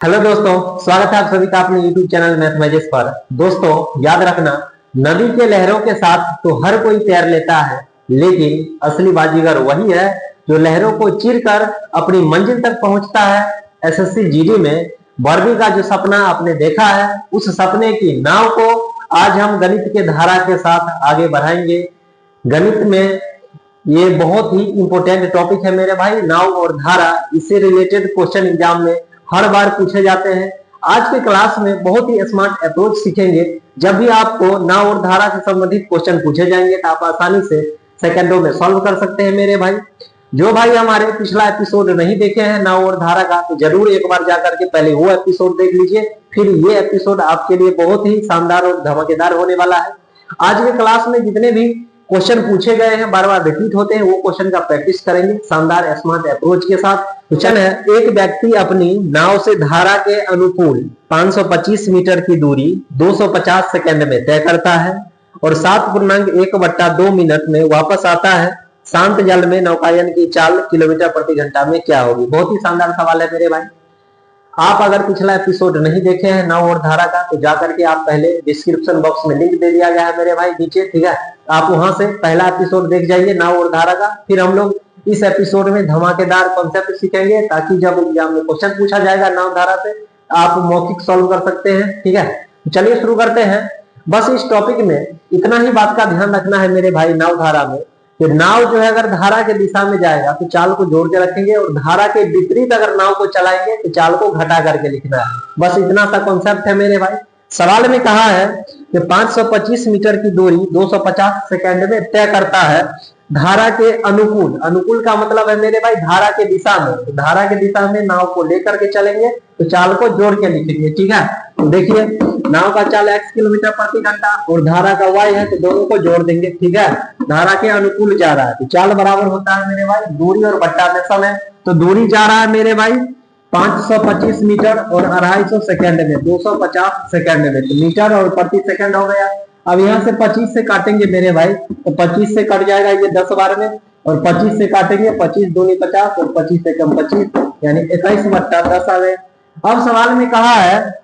Hello दोस्तों, स्वागत है आप सभी का अपने YouTube चैनल मैथमेटिक्स पर। दोस्तों याद रखना, नदी के लहरों के साथ तो हर कोई तैर लेता है, लेकिन असली बाजीगर वही है जो लहरों को चीरकर अपनी मंजिल तक पहुंचता है। एसएससी जीडी में वर्दी का जो सपना आपने देखा है, उस सपने की नाव को आज हम गणित के धारा के साथ आगे बढ़ाएंगे। गणित में ये बहुत ही इंपॉर्टेंट टॉपिक है मेरे भाई, नाव और धारा। इससे रिलेटेड क्वेश्चन एग्जाम में हर बार पूछे जाते हैं। आज के क्लास में बहुत ही स्मार्ट अप्रोच सीखेंगे। जब भी आपको नाव और धारा से संबंधित क्वेश्चन पूछे जाएंगे तो आप आसानी से सेकंडों में सॉल्व कर सकते हैं मेरे भाई। जो भाई हमारे पिछला एपिसोड नहीं देखे हैं नाव और धारा का, तो जरूर एक बार जाकर के पहले वो एपिसोड देख लीजिए, फिर ये एपिसोड आपके लिए बहुत ही शानदार और धमाकेदार होने वाला है। आज के क्लास में जितने भी क्वेश्चन पूछे गए हैं, बार बार रिपीट होते हैं, वो क्वेश्चन का प्रैक्टिस करेंगे शानदार स्मार्ट अप्रोच के साथ। क्वेश्चन है, एक व्यक्ति अपनी नाव से धारा के अनुकूल 525 मीटर की दूरी 250 सेकंड में तय करता है और 7.1/2 मिनट में वापस आता है। शांत जल में नौकायन की चाल किलोमीटर प्रति घंटा में क्या होगी? बहुत ही शानदार सवाल है मेरे भाई। आप अगर पिछला एपिसोड नहीं देखे हैं नाव और धारा का, तो जाकर के आप पहले डिस्क्रिप्शन बॉक्स में लिंक दे दिया गया है मेरे भाई नीचे, ठीक है। आप वहां से पहला एपिसोड देख जाइए नाव और धारा का। फिर हम लोग इस एपिसोड में धमाकेदार कॉन्सेप्ट सीखेंगे, ताकि जब एग्जाम में क्वेश्चन पूछा जाएगा नाव धारा से, आप मौखिक सॉल्व कर सकते हैं, ठीक है। चलिए शुरू करते हैं। बस इस टॉपिक में इतना ही बात का ध्यान रखना है मेरे भाई नाव धारा में, कि नाव जो है अगर धारा के दिशा में जाएगा तो चाल को जोड़ के रखेंगे, और धारा के विपरीत अगर नाव को चलाएंगे तो चाल को घटा करके लिखना है। बस इतना सा कॉन्सेप्ट है मेरे भाई। सवाल में कहा है कि 525 मीटर की दूरी 250 सेकंड में तय करता है धारा के अनुकूल। अनुकूल का मतलब है मेरे भाई धारा के दिशा में। तो धारा के दिशा में नाव को लेकर के चलेंगे तो चाल को जोड़ के लिखेंगे, ठीक है। तो देखिए, नाव का चाल x किलोमीटर प्रति घंटा और धारा का y है, तो दोनों को जोड़ देंगे, ठीक है। धारा के अनुकूल जा रहा है तो चाल बराबर होता है मेरे भाई दूरी और बट्टा में समय। तो दूरी जा रहा है मेरे भाई 525 मीटर और 250 सेकंड में, 250 सेकंड में, तो मीटर और प्रति सेकंड हो गया। अब यहाँ से 25 से काटेंगे मेरे भाई, तो 25 से कट जाएगा ये 10 बार में, और 25 से काटेंगे 25 दूनी 50 और 25 से कम 25, यानी 21/10 आ गए। अब सवाल में कहा है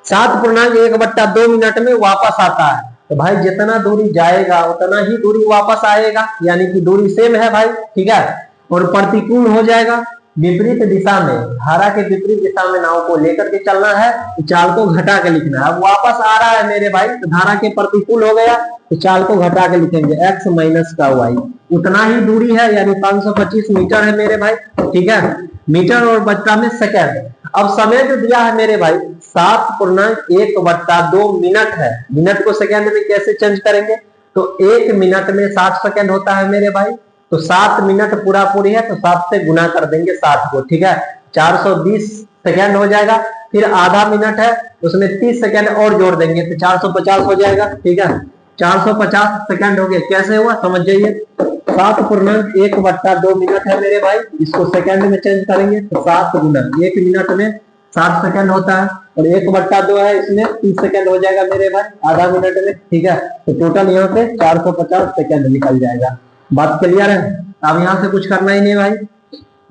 7.1/2 मिनट में वापस आता है। तो भाई जितना दूरी जाएगा उतना ही दूरी वापस आएगा, यानी कि दूरी सेम है भाई, ठीक है। और प्रतिकूल हो जाएगा, विपरीत दिशा में, धारा के विपरीत दिशा में नाव को लेकर के चलना है, तो चाल को घटा के लिखना है। अब वापस आ रहा है मेरे भाई, तो धारा के प्रतिकूल हो गया, तो चाल को घटा के लिखेंगे x माइनस का y। उतना ही दूरी है, यानी 525 मीटर है मेरे भाई, ठीक है। मीटर और बट्टा में सेकंड। अब समय जो दिया है मेरे भाई 7.1/2 मिनट है। मिनट को सेकंड में कैसे चेंज करेंगे? तो 1 मिनट में 60 सेकंड होता है मेरे भाई, तो 7 मिनट पूरा पूरी है, तो 7 से गुना कर देंगे 60 को, ठीक है। 420 सेकंड हो जाएगा। फिर आधा मिनट है, उसमें 30 सेकंड और जोड़ देंगे तो 450 हो जाएगा, ठीक है। 450 सेकंड हो गया। कैसे हुआ समझ जाइए। 7.1/2 मिनट है मेरे भाई, इसको सेकंड में चेंज करेंगे तो 7 गुना 1 मिनट में 60 सेकंड होता है, और 1/2 है, इसमें 30 सेकंड हो जाएगा मेरे भाई आधा मिनट में, ठीक है। तो टोटल यहाँ से 450 सेकंड निकल जाएगा। बात क्लियर है? अब यहाँ से कुछ करना ही नहीं भाई।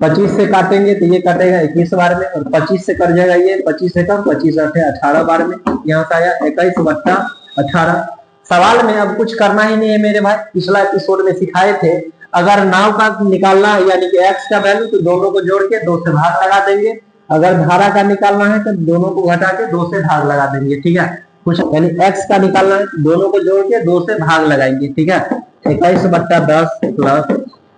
25 से काटेंगे तो ये कटेगा 21 बार में, और 25 से कट जाएगा ये 25 से कम, 25 8 18 बार में, यहाँ से आया 21/18। सवाल में अब कुछ करना ही नहीं है मेरे भाई। पिछला एपिसोड में सिखाए थे, अगर नाव का निकालना है यानी कि x का वैल्यू, तो दोनों को जोड़ के 2 से भाग लगा देंगे। अगर धारा का निकालना है तो दोनों को घटा के 2 से भाग लगा देंगे, ठीक है। कुछ यानी x का निकालना है तो दोनों को जोड़ के 2 से भाग लगाएंगे, ठीक है। 21/10 प्लस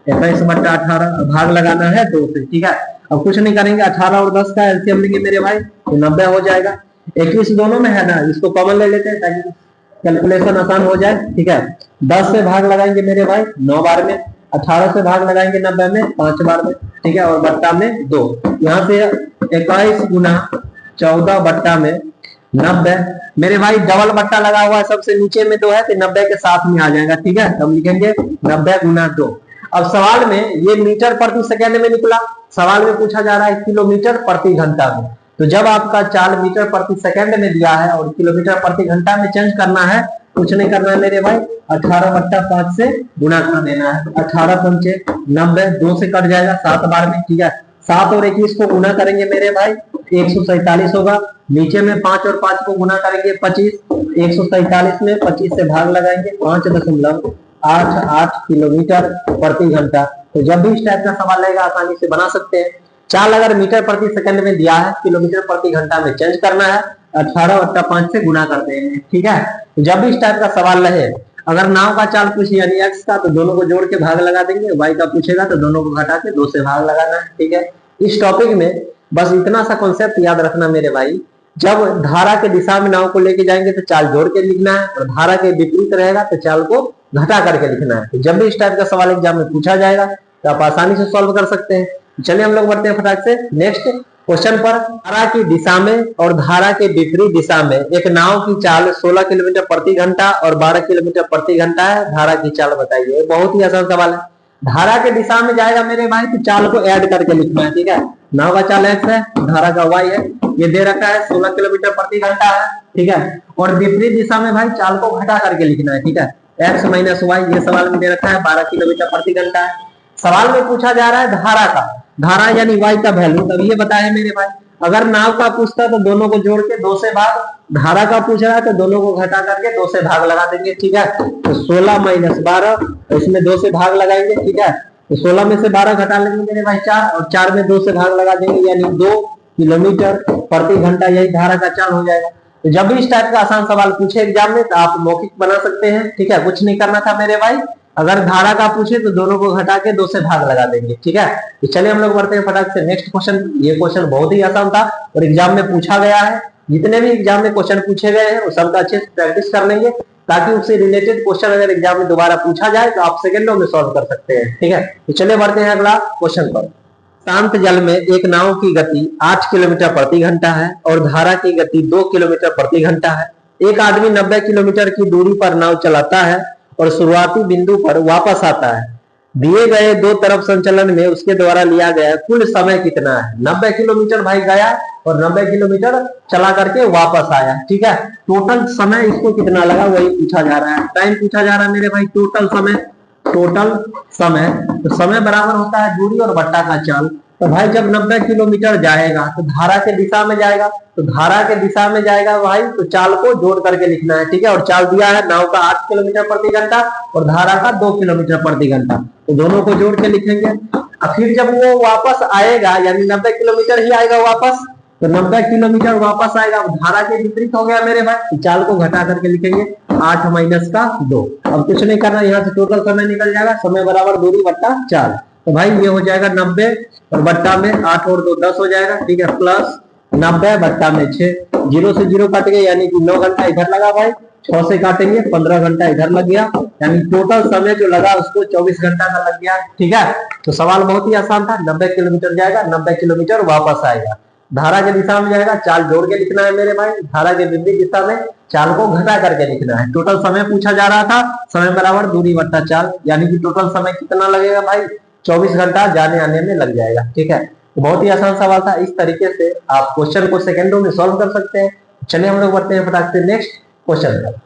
21/18 भाग लगाना है 2 से, ठीक है। अब कुछ नहीं करेंगे, 18 और 10 का एलसीएम लेंगे मेरे भाई, तो 90 हो जाएगा। 21 दोनों में है ना, इसको कॉमन ले लेते हैं ताकि कैलकुलेशन आसान हो जाए, ठीक है। 10 से भाग लगाएंगे मेरे भाई 9 बार में, 18 से भाग लगाएंगे 90 में 5 बार में, ठीक है, और बट्टा में 2। यहाँ से 21 गुना 14 बट्टा में 90 मेरे भाई, डबल बट्टा लगा हुआ है, सबसे नीचे में 2 है, तो 90 के साथ में आ जाएगा, ठीक है। हम लिखेंगे 90 गुना 2। अब सवाल में ये मीटर प्रति सेकंड में निकला, सवाल में पूछा जा रहा है किलोमीटर प्रति घंटा में। तो जब आपका चाल मीटर प्रति सेकंड में दिया है और किलोमीटर प्रति घंटा में चेंज करना है, कुछ नहीं करना है मेरे भाई, 18/5 से गुणा कर देना है। 18 पंचे 90, 2 से कट जाएगा 7 बार में, ठीक है। 7 और 21 को गुना करेंगे मेरे भाई 147 होगा। नीचे में 5 और 5 को गुना करेंगे 25, 147 में 25 से भाग लगाएंगे 5.88 किलोमीटर प्रति घंटा। तो जब भी इस टाइप का सवाल रहेगा आसानी से बना सकते हैं। चाल अगर मीटर प्रति सेकंड में दिया है, किलोमीटर प्रति घंटा में चेंज करना है, 18/5 से गुना कर देंगे। ठीक है, जब भी इस टाइप का सवाल रहे, अगर नाव का चाल पूछे यानी एक्स का, तो दोनों को जोड़ के भाग लगा देंगे। वाई का पूछेगा तो दोनों को घटा के 2 से भाग लगाना है। ठीक है, इस टॉपिक में बस इतना सा कॉन्सेप्ट याद रखना मेरे भाई। जब धारा के दिशा में नाव को लेके जाएंगे तो चाल जोड़ के लिखना है, और धारा के विपरीत रहेगा तो चाल को घटा करके लिखना है। तो जब भी इस टाइप का सवाल एग्जाम में पूछा जाएगा तो आप आसानी से सॉल्व कर सकते हैं। चलिए हम लोग बढ़ते हैं फटाक से नेक्स्ट क्वेश्चन पर। धारा की दिशा में और धारा के विपरीत दिशा में एक नाव की चाल 16 किलोमीटर प्रति घंटा और 12 किलोमीटर प्रति घंटा है। धारा की चाल बताइए। बहुत ही आसान सवाल है। धारा के दिशा में जाएगा मेरे भाई तो चाल को ऐड करके लिखना है। ठीक है, नाव का चाल एक्स है, धारा का वाई है, ये दे रखा है 16 किलोमीटर प्रति घंटा है। ठीक है, और विपरीत दिशा में भाई चाल को घटा करके लिखना है। ठीक है, एक्स माइनस वाई, ये सवाल में दे रखा है 12 किलोमीटर प्रति घंटा है। सवाल में पूछा जा रहा है धारा का, धारा यानी वाई का वैल्यू। तब ये बताया मेरे भाई, अगर नाव का पूछता तो दोनों को जोड़ के 2 से भाग, धारा का पूछ रहा है तो दोनों को घटा करके 2 से भाग लगा देंगे। ठीक है, तो 16 माइनस 12, इसमें 2 से भाग लगाएंगे। ठीक है, तो 16 में से 12 घटा लेंगे मेरे भाई 4, और 4 में 2 से भाग लगा देंगे यानी 2 किलोमीटर प्रति घंटा, यही धारा का चाल हो जाएगा। तो जब भी इस टाइप का आसान सवाल पूछे एग्जाम में तो आप मौखिक बना सकते हैं। ठीक है, कुछ नहीं करना था मेरे भाई। अगर धारा का पूछे तो दोनों को घटा के 2 से भाग लगा देंगे। ठीक है, तो चलिए हम लोग बढ़ते हैं फटाक से नेक्स्ट क्वेश्चन। ये क्वेश्चन बहुत ही आसान था और एग्जाम में पूछा गया है। जितने भी एग्जाम में क्वेश्चन पूछे गए हैं वो सबका अच्छे से प्रैक्टिस कर लेंगे, ताकि उससे रिलेटेड क्वेश्चन अगर एग्जाम में दोबारा पूछा जाए तो आप सेकंडों में सॉल्व कर सकते हैं। ठीक है, तो चलिए बढ़ते हैं अगला क्वेश्चन पर। शांत जल में एक नाव की गति 8 किलोमीटर प्रति घंटा है और धारा की गति 2 किलोमीटर प्रति घंटा है। एक आदमी 90 किलोमीटर की दूरी पर नाव चलाता है और शुरुआती बिंदु पर वापस आता है। दिए गए 2 तरफ संचलन में उसके द्वारा लिया गया कुल समय कितना है? 90 किलोमीटर भाई गया और 90 किलोमीटर चला करके वापस आया। ठीक है, टोटल समय इसको कितना लगा वही पूछा जा रहा है। टाइम पूछा जा रहा है मेरे भाई, टोटल समय। टोटल समय, तो समय बराबर होता है दूरी और बट्टा का चाल। तो भाई जब 90 किलोमीटर जाएगा तो धारा के दिशा में जाएगा, तो धारा के दिशा में जाएगा भाई तो चाल को जोड़ करके लिखना है। ठीक है, और चाल दिया है नाव का 8 किलोमीटर प्रति घंटा और धारा का 2 किलोमीटर प्रति घंटा, तो दोनों को जोड़ के लिखेंगे। और फिर जब वो वापस आएगा यानी 90 किलोमीटर ही आएगा वापस, तो 90 किलोमीटर वापस आएगा, धारा के विपरीत हो गया मेरे भाई, तो चाल को घटा करके लिखेंगे 8 माइनस का 2। अब कुछ नहीं करना, यहाँ से टोटल समय निकल जाएगा, समय बराबर दूरी बट्टा चाल। तो भाई ये हो जाएगा 90 और बट्टा में 8 और 2 10 हो जाएगा। ठीक है, प्लस 90 बट्टा में 6, 0 से 0 कट गए यानी कि 9 घंटा इधर लगा भाई, 6 से काटेंगे 15 घंटा इधर लग गया, यानी टोटल समय जो लगा उसको 24 घंटा का लग गया। ठीक है, तो सवाल बहुत ही आसान था। 90 किलोमीटर जाएगा, 90 किलोमीटर वापस आएगा, धारा के दिशा में जाएगा, चाल जोड़ के लिखना है मेरे भाई, धारा के विपरीत दिशा में चाल को घटा करके लिखना है। टोटल समय पूछा जा रहा था, समय बराबर दूरी बट्टा चाल, यानी कि टोटल समय कितना लगेगा भाई, 24 घंटा जाने आने में लग जाएगा। ठीक है, तो बहुत ही आसान सवाल था। इस तरीके से आप क्वेश्चन को सेकंडों में सॉल्व कर सकते हैं। चलिए हम लोग बढ़ते हैं फटाक से नेक्स्ट क्वेश्चन पर।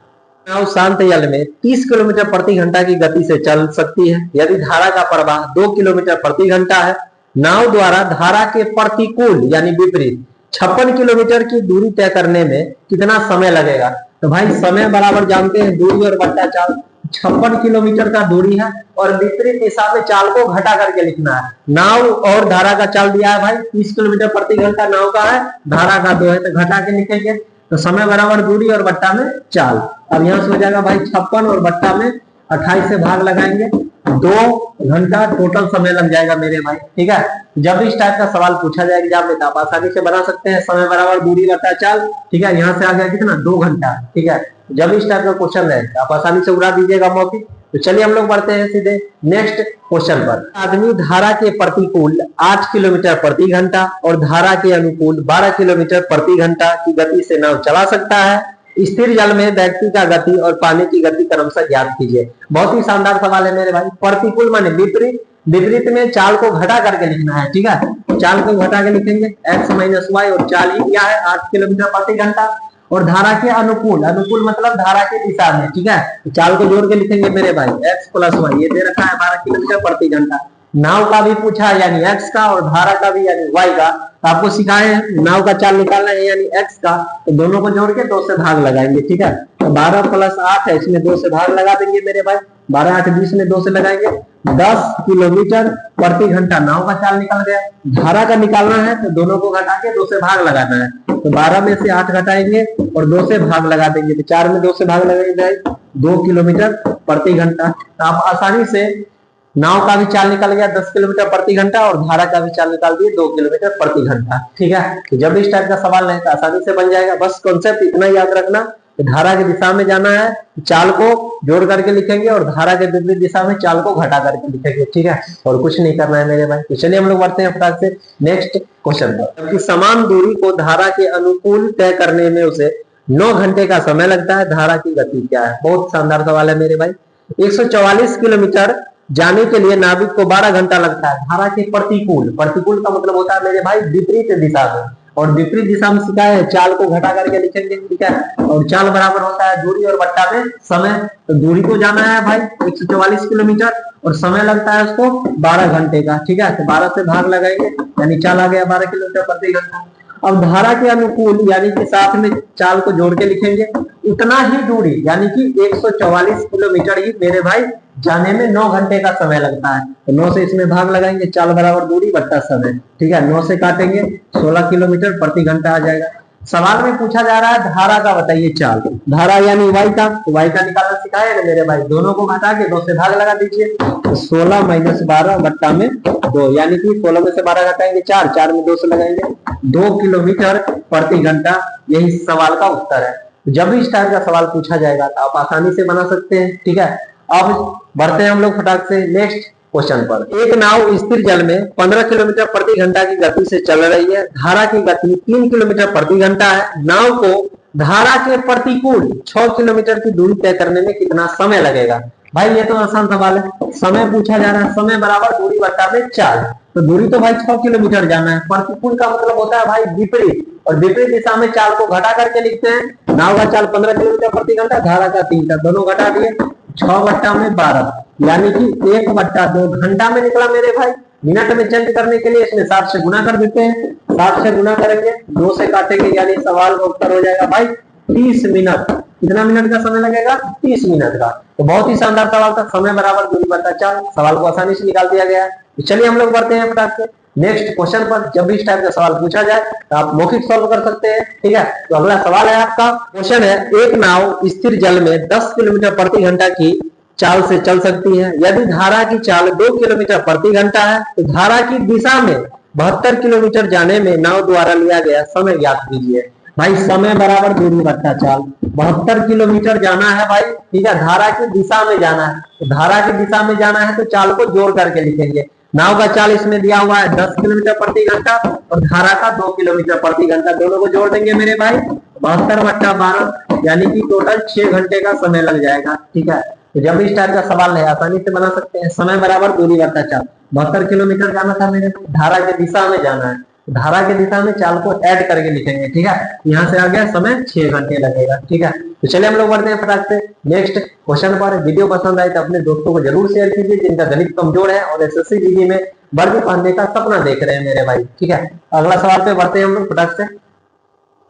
नाव शांत जल में 30 किलोमीटर प्रति घंटा की गति से चल सकती है यदि धारा का प्रवाह 2 किलोमीटर प्रति घंटा है। नाव द्वारा धारा के प्रतिकूल यानी विपरीत 56 किलोमीटर की दूरी तय करने में कितना समय लगेगा? तो भाई समय बराबर जानते हैं दूरी और बट्टा चाल। 56 किलोमीटर का दूरी है और विपरीत दिशा में चाल को घटा करके लिखना है। नाव और धारा का चाल दिया है भाई 30 किलोमीटर प्रति घंटा नाव का है, धारा का 2 है, तो घटा के लिखेंगे। तो समय बराबर दूरी और बट्टा में चाल। अब यहाँ से हो जाएगा भाई 56 और बट्टा में 28 से भाग लगाएंगे, 2 घंटा टोटल समय लग जाएगा मेरे भाई। ठीक है, जब भी इस टाइप का सवाल पूछा जाएगा एग्जाम में तो आप आसानी से बना सकते हैं। समय बराबर दूरी बट्टा चाल। ठीक है, यहाँ से आ गया कितना 2 घंटा। ठीक है, जब भी इस टाइप का क्वेश्चन है आप आसानी से उड़ा दीजिएगा मौखिक। तो चलिए हम लोग बढ़ते हैं सीधे नेक्स्ट क्वेश्चन पर। आदमी धारा के प्रतिकूल 8 किलोमीटर प्रति घंटा और धारा के अनुकूल 12 किलोमीटर प्रति घंटा की गति से नाव चला सकता है। स्थिर जल में व्यक्ति का गति और पानी की गति क्रमशः ज्ञात कीजिए। बहुत ही शानदार सवाल है मेरे भाई। प्रतिकूल माने विपरीत, विपरीत में चाल को घटा करके लिखना है। ठीक है, चाल को घटा के लिखेंगे x माइनस वाई, और चाल ही क्या है 8 किलोमीटर प्रति घंटा। और धारा के अनुकूल, अनुकूल मतलब धारा के दिशा में। ठीक है, तो चाल को जोड़ के लिखेंगे मेरे भाई x प्लस वाई, ये दे रखा है 12 किलोमीटर प्रति घंटा। नाव का भी पूछा यानी एक्स का, और धारा का भी यानी वाई का। तो आपको सिखाए हैं नाव का चाल निकालना है यानी एक्स का, तो दोनों को जोड़ के 2 से भाग लगाएंगे। ठीक है, तो 12 + 8 है, इसमें 2 से भाग लगा देंगे मेरे भाई। 12 8 20 में 2 से लगाएंगे, 10 किलोमीटर प्रति घंटा नाव का चाल निकल गया। धारा का निकालना है तो दोनों को घटा के 2 से भाग लगाना है। तो 12 में से 8 घटाएंगे और 2 से भाग लगा देंगे, तो 4 में 2 से भाग लगाएंगे 2 किलोमीटर प्रति घंटा। तो आप आसानी से नाव का भी चाल निकल गया 10 किलोमीटर प्रति घंटा, और धारा का भी चाल निकाल दिए 2 किलोमीटर प्रति घंटा। ठीक है, तो जब इस टाइप का सवाल रहे तो आसानी से बन जाएगा। बस कॉन्सेप्ट इतना याद रखना, धारा की दिशा में जाना है, चाल को जोड़ करके लिखेंगे, और धारा के विपरीत दिशा में चाल को घटा करके लिखेंगे। ठीक है, और कुछ नहीं करना है मेरे भाई। तो चलिए हम लोग बढ़ते हैं फटाक से नेक्स्ट क्वेश्चन पर। जबकि समान दूरी को धारा के अनुकूल तय करने में उसे 9 घंटे का समय लगता है, धारा की गति क्या है? बहुत शानदार सवाल है मेरे भाई। 144 किलोमीटर जाने के लिए नाविक को 12 घंटा लगता है धारा के प्रतिकूल। प्रतिकूल का मतलब होता है मेरे भाई विपरीत दिशा में, और विपरीत दिशा में सिखाया है चाल को घटा करके लिखेंगे। ठीक है, और चाल बराबर होता है दूरी और बट्टा में समय। तो दूरी को जाना है भाई 144 किलोमीटर, और समय लगता है उसको 12 घंटे का। ठीक है, तो 12 से भाग लगाएंगे यानी चाल आ गया 12 किलोमीटर प्रति घंटा। अब धारा के अनुकूल यानी कि साथ में चाल को जोड़ के लिखेंगे, उतना ही दूरी यानी कि 144 किलोमीटर ही मेरे भाई जाने में 9 घंटे का समय लगता है। तो 9 से इसमें भाग लगाएंगे, चाल बराबर दूरी बट्टा समय। ठीक है, 9 से काटेंगे 16 किलोमीटर प्रति घंटा आ जाएगा। सवाल में पूछा जा रहा है धारा का बताइए चाल। धारा यानी वाई का, तो वाई का निकालना सिखाया ना मेरे भाई। दोनों को घटा के 2 से भाग लगा दीजिए, तो 16 - 12 बट्टा में 2 यानी कि 16 में से 12 घटाएंगे 4, 4 में 2 से लगाएंगे 2 किलोमीटर प्रति घंटा। यही सवाल का उत्तर है। जब भी इस टाइप का सवाल पूछा जाएगा तो आप आसानी से बना सकते हैं। ठीक है, अब बढ़ते हैं हम लोग फटाक से नेक्स्ट क्वेश्चन पर। एक नाव स्थिर जल में 15 किलोमीटर प्रति घंटा की गति से चल रही है, धारा की गति 3 किलोमीटर प्रति घंटा है। नाव को धारा के प्रतिकूल 6 किलोमीटर की दूरी तय करने में कितना समय लगेगा? भाई ये तो आसान सवाल है, समय पूछा जा रहा है, समय बराबर दूरी बट्टा में चाल। तो दूरी तो भाई 6 किलोमीटर जाना है। प्रतिकूल का मतलब होता है भाई विपरीत, और विपरीत दिशा में चाल को घटा करके लिखते हैं। नाव का चाल 15 किलोमीटर प्रति घंटा, धारा का 3 का, दोनों घटा दिए 6 बट्टा में 12 यानी कि 1/2 घंटा में निकला मेरे भाई। मिनट में चेंज करने के लिए इसमें 7 से गुना कर देते हैं, 7 से गुना करेंगे 2 से काटेंगे यानी सवाल का उत्तर हो जाएगा भाई 30 मिनट। कितना मिनट का समय लगेगा? 30 मिनट का। तो बहुत ही शानदार सवाल था, समय बराबर दूरी बट्टा चाल। सवाल को आसानी से निकाल दिया गया है। तो चलिए हम लोग बढ़ते हैं फटाक से नेक्स्ट क्वेश्चन पर। जब भी इस टाइप का सवाल पूछा जाए तो आप मौखिक सॉल्व कर सकते हैं। ठीक है, तो अगला सवाल है आपका। क्वेश्चन है, एक नाव स्थिर जल में 10 किलोमीटर प्रति घंटा की चाल से चल सकती है। यदि धारा की चाल 2 किलोमीटर प्रति घंटा है तो धारा की दिशा में 72 किलोमीटर जाने में नाव द्वारा लिया गया समय ज्ञात कीजिए। भाई समय बराबर दूरी बट्टा चाल, 72 किलोमीटर जाना है भाई। ठीक है, धारा की दिशा में जाना है, तो धारा की दिशा में जाना है तो चाल को जोड़ करके लिखेंगे। नाव का चाल इसमें दिया हुआ है 10 किलोमीटर प्रति घंटा, और धारा का 2 किलोमीटर प्रति घंटा, दोनों को जोड़ देंगे मेरे भाई 72/12 यानी कि टोटल 6 घंटे का समय लग जाएगा। ठीक है, तो जब इस टाइप का सवाल है आसानी से बना सकते हैं। समय बराबर दूरी बट्टा चाल, 72 किलोमीटर जाना था मेरे को, धारा के दिशा में जाना है, धारा के दिशा में चाल को ऐड करके लिखेंगे। ठीक है, यहाँ से आ गया समय 6 घंटे लगेगा। ठीक है, तो चलिए हम लोग बढ़ते हैं फटाक से नेक्स्ट क्वेश्चन पर। वीडियो पसंद आए तो अपने दोस्तों को जरूर शेयर कीजिए जिनका गणित कमजोर है और एसएससी जीडी में वर्दी पहनने का सपना देख रहे हैं मेरे भाई। ठीक है, अगला सवाल पे बढ़ते हैं हम लोग फटाक से।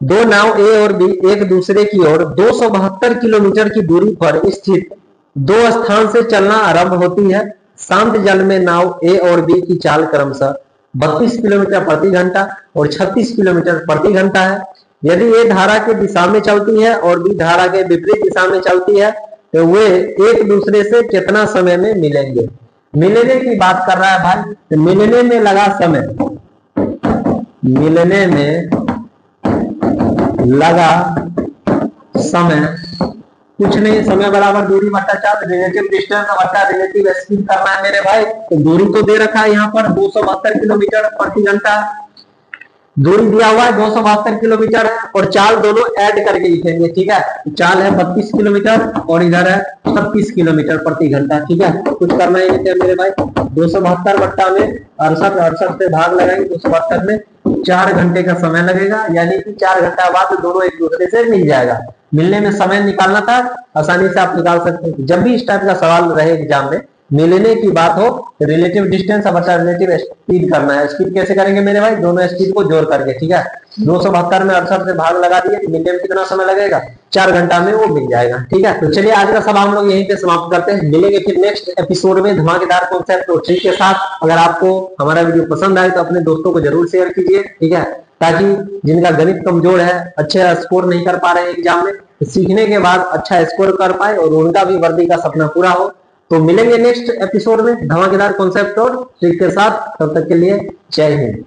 दो नाव ए और बी एक दूसरे की ओर 272 किलोमीटर की दूरी पर स्थित 2 स्थान से चलना आरंभ होती है। शांत जल में नाव ए और बी की चाल क्रमशः 32 किलोमीटर प्रति घंटा और 36 किलोमीटर प्रति घंटा है। यदि ए धारा के दिशा में चलती है और बी धारा के विपरीत दिशा में चलती है तो वे एक दूसरे से कितना समय में मिलेंगे? मिलने की बात कर रहा है भाई, तो मिलने में लगा समय, मिलने में लगा समय कुछ नहीं, समय बराबर दूरी बट्टा चाल, रिलेटिव डिस्टेंस बट्टा रिलेटिव स्पीड करना है मेरे भाई। तो दूरी तो दे रखा है यहाँ पर 272 किलोमीटर प्रति घंटा, दूरी दिया हुआ है 272 किलोमीटर है, और चाल दोनों ऐड करके लिखेंगे। ठीक है, चाल है 32 किलोमीटर और इधर है 36 किलोमीटर प्रति घंटा। ठीक है, कुछ करना ही नहीं मेरे भाई। 272 बट्टा में 68, 68 से भाग लगाएंगे 272 में 4 घंटे का समय लगेगा, यानी कि 4 घंटा बाद दोनों एक दूसरे से मिल जाएगा। मिलने में समय निकालना था, आसानी से आप निकाल सकते हैं। जब भी इस टाइप का सवाल रहे एग्जाम में मिलने की बात हो तो रिलेटिव डिस्टेंस और रिलेटिव स्पीड करना है। स्पीड कैसे करेंगे मेरे भाई, दोनों स्पीड को जोड़ करके, ठीक है। 272 में 68 से भाग लगा दिए तो मिलने में कितना समय लगेगा, 4 घंटा में वो मिल जाएगा, ठीक है। तो चलिए आज का सब हम लोग यहीं पे समाप्त करते हैं, मिलेंगे फिर नेक्स्ट एपिसोड में धमाकेदार कॉन्सेप्ट और ट्रिक के साथ। अगर आपको हमारा वीडियो पसंद आए तो अपने दोस्तों को जरूर शेयर कीजिए, ठीक है, ताकि जिनका गणित कमजोर है, अच्छे स्कोर नहीं कर पा रहे हैं एग्जाम में, तो सीखने के बाद अच्छा स्कोर कर पाए और उनका भी वर्दी का सपना पूरा हो। तो मिलेंगे नेक्स्ट एपिसोड में धमाकेदार कॉन्सेप्ट और ट्रिक के साथ, तब तक के लिए जय हिंद।